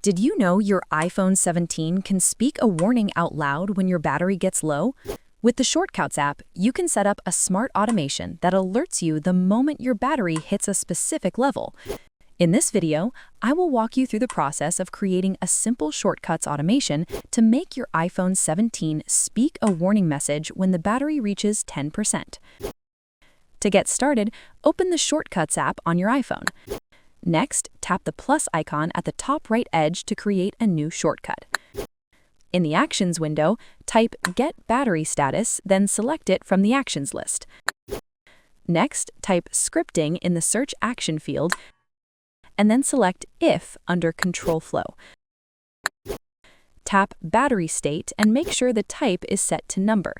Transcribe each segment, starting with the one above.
Did you know your iPhone 17 can speak a warning out loud when your battery gets low? With the Shortcuts app, you can set up a smart automation that alerts you the moment your battery hits a specific level. In this video, I will walk you through the process of creating a simple Shortcuts automation to make your iPhone 17 speak a warning message when the battery reaches 10%. To get started, open the Shortcuts app on your iPhone. Next, tap the plus icon at the top right edge to create a new shortcut. In the Actions window, type Get Battery Status, then select it from the Actions list. Next, type Scripting in the Search Action field, and then select If under Control Flow. Tap Battery State and make sure the type is set to Number.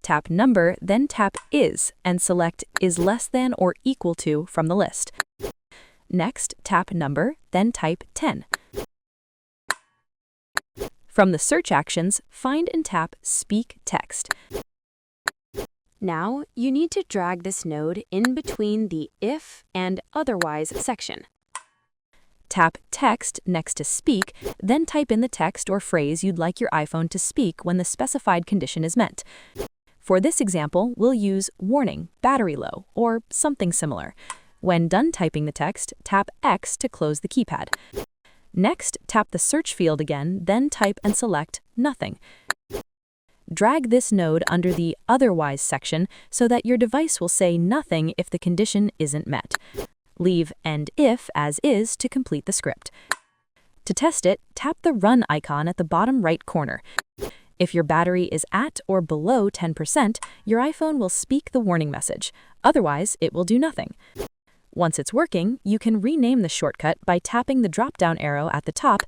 Tap Number, then tap Is, and select Is less than or equal to from the list. Next, tap Number, then type 10. From the search actions, find and tap Speak Text. Now, you need to drag this node in between the If and Otherwise section. Tap Text next to Speak, then type in the text or phrase you'd like your iPhone to speak when the specified condition is met. For this example, we'll use Warning, Battery Low, or something similar. When done typing the text, tap X to close the keypad. Next, tap the search field again, then type and select Nothing. Drag this node under the Otherwise section so that your device will say nothing if the condition isn't met. Leave End If as is to complete the script. To test it, tap the Run icon at the bottom right corner. If your battery is at or below 10%, your iPhone will speak the warning message. Otherwise, it will do nothing. Once it's working, you can rename the shortcut by tapping the drop-down arrow at the top,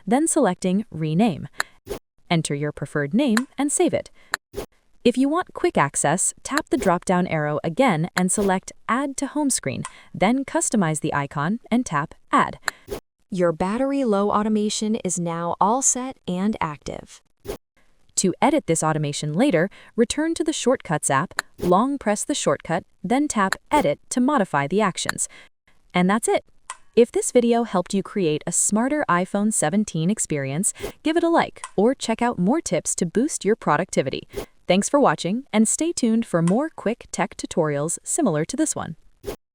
then selecting Rename. Enter your preferred name and save it. If you want quick access, tap the drop-down arrow again and select Add to Home Screen, then customize the icon and tap Add. Your battery low automation is now all set and active. To edit this automation later, return to the Shortcuts app, long press the shortcut, then tap Edit to modify the actions. And that's it. If this video helped you create a smarter iPhone 17 experience, give it a like or check out more tips to boost your productivity. Thanks for watching, and stay tuned for more quick tech tutorials similar to this one.